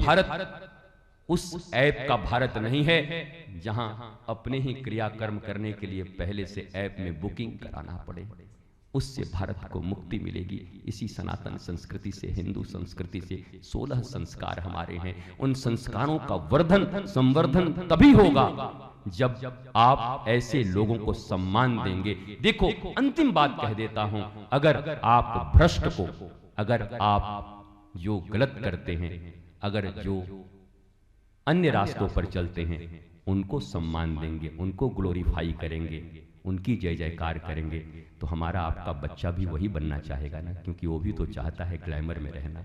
भारत उस ऐप का भारत नहीं है जहां अपने ही क्रियाकर्म करने के लिए पहले से ऐप में बुकिंग कराना पड़े। उससे भारत को मुक्ति मिलेगी। इसी सनातन संस्कृति से, हिंदू संस्कृति से 16 संस्कार हमारे हैं। उन संस्कारों का वर्धन संवर्धन तभी होगा जब आप ऐसे लोगों को सम्मान देंगे। देखो, अंतिम बात कह देता हूं, अगर आप भ्रष्ट को, अगर आप जो गलत करते हैं, अगर जो अन्य रास्तों पर चलते हैं, उनको सम्मान देंगे, उनको ग्लोरीफाई करेंगे, उनकी जय जयकार करेंगे, तो हमारा आपका बच्चा भी वही बनना चाहेगा ना, क्योंकि वो भी तो चाहता है ग्लैमर में रहना।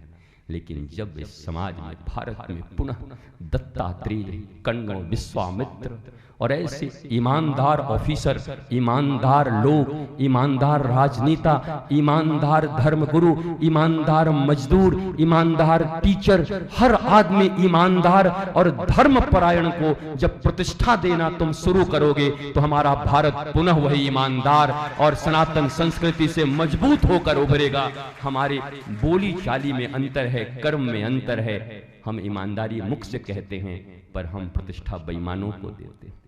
लेकिन जब इस समाज में, भारत में पुनः दत्तात्रेय, कण्व, विश्वामित्र और ऐसे ईमानदार ऑफिसर, ईमानदार लोग, ईमानदार राजनेता, ईमानदार धर्मगुरु, ईमानदार मजदूर, ईमानदार टीचर, हर आदमी ईमानदार और धर्मपरायण को जब प्रतिष्ठा देना तुम शुरू करोगे तो हमारा भारत पुनः वही ईमानदार और सनातन संस्कृति से मजबूत होकर उभरेगा। हमारे बोली चाली में अंतर है, कर्म में अंतर है। हम ईमानदारी मुख से कहते हैं पर हम प्रतिष्ठा बेईमानों को देते हैं।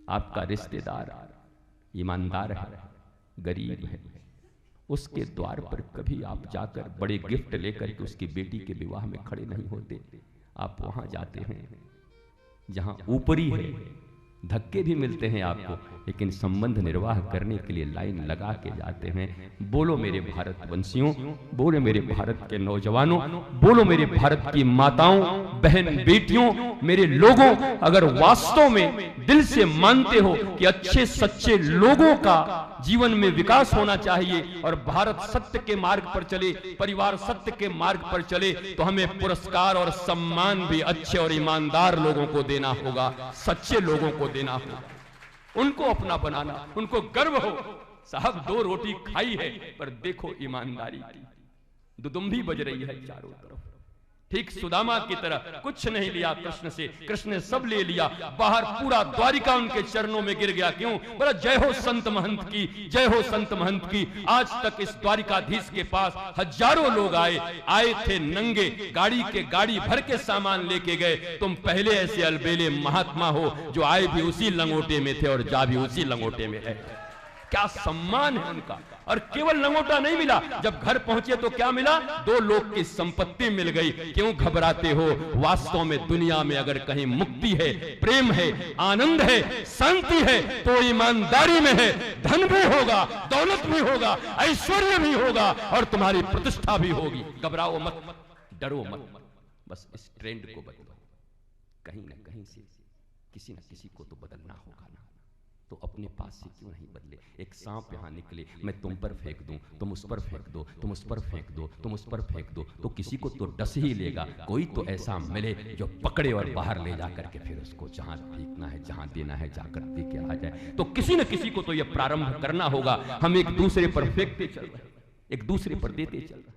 आपका रिश्तेदार ईमानदार है, गरीब है, उसके द्वार पर कभी आप जाकर बड़े गिफ्ट लेकर के उसकी बेटी के विवाह में खड़े नहीं होते। आप वहां जाते हैं जहां ऊपरी है, धक्के भी मिलते हैं आपको, लेकिन संबंध निर्वाह करने के लिए लाइन लगा के जाते हैं। बोलो मेरे भारतवंशियों, बोलो मेरे भारत के नौजवानों, बोलो मेरे भारत की माताओं, बहन, बेटियों, मेरे लोगों, अगर वास्तव में दिल से मानते हो कि अच्छे सच्चे लोगों का जीवन में विकास होना चाहिए और भारत सत्य के मार्ग पर चले, परिवार सत्य के मार्ग पर चले, तो हमें पुरस्कार और सम्मान भी अच्छे और ईमानदार लोगों को देना होगा, सच्चे लोगों को देना होगा, उनको अपना बनाना, उनको गर्व हो साहब 2 रोटी खाई है पर देखो ईमानदारी की दुदुम्भी बज रही है चारों तरफ। ठीक सुदामा की तरह कुछ नहीं लिया कृष्ण से, कृष्ण ने सब ले लिया, बाहर पूरा द्वारिका उनके चरणों में गिर गया। क्यों? बोला जय हो संत महंत की, जय हो संत महंत की। आज तक इस द्वारिकाधीश के पास हजारों लोग आए थे नंगे, गाड़ी के गाड़ी भर के सामान लेके गए। तुम पहले ऐसे अलबेले महात्मा हो जो आए भी उसी लंगोटे में थे और जा भी उसी लंगोटे में है। क्या सम्मान है उनका। और केवल लंगोटा नहीं मिला, जब घर पहुंचे तो क्या मिला? 2 लोग की संपत्ति मिल गई। क्यों घबराते हो? वास्तव में दुनिया में अगर कहीं मुक्ति है, प्रेम है, आनंद है, शांति है तो ईमानदारी में है। धन भी होगा, दौलत भी होगा, ऐश्वर्य भी होगा और तुम्हारी प्रतिष्ठा भी होगी। घबराओ मत, डरो मत, बस इस ट्रेंड को बदलो। कहीं ना कहीं से किसी न किसी को तो बदलना होगा ना, तो अपने पास से क्यों नहीं बदले? एक सांप यहां निकले, मैं तुम पर फेंक दूं, तुम उस पर फेंक दो, तुम उस पर फेंक दो, तुम उस पर फेंक दो, तो किसी को तो डस ही लेगा। कोई तो ऐसा मिले जो पकड़े और बाहर ले जा करके फिर उसको जहां फेंकना है, जहां देना है, जाकर दे के आ जाए। तो किसी न किसी को तो यह प्रारंभ करना होगा। हम एक दूसरे पर फेंकते चल रहे, एक दूसरे पर देते चल रहे।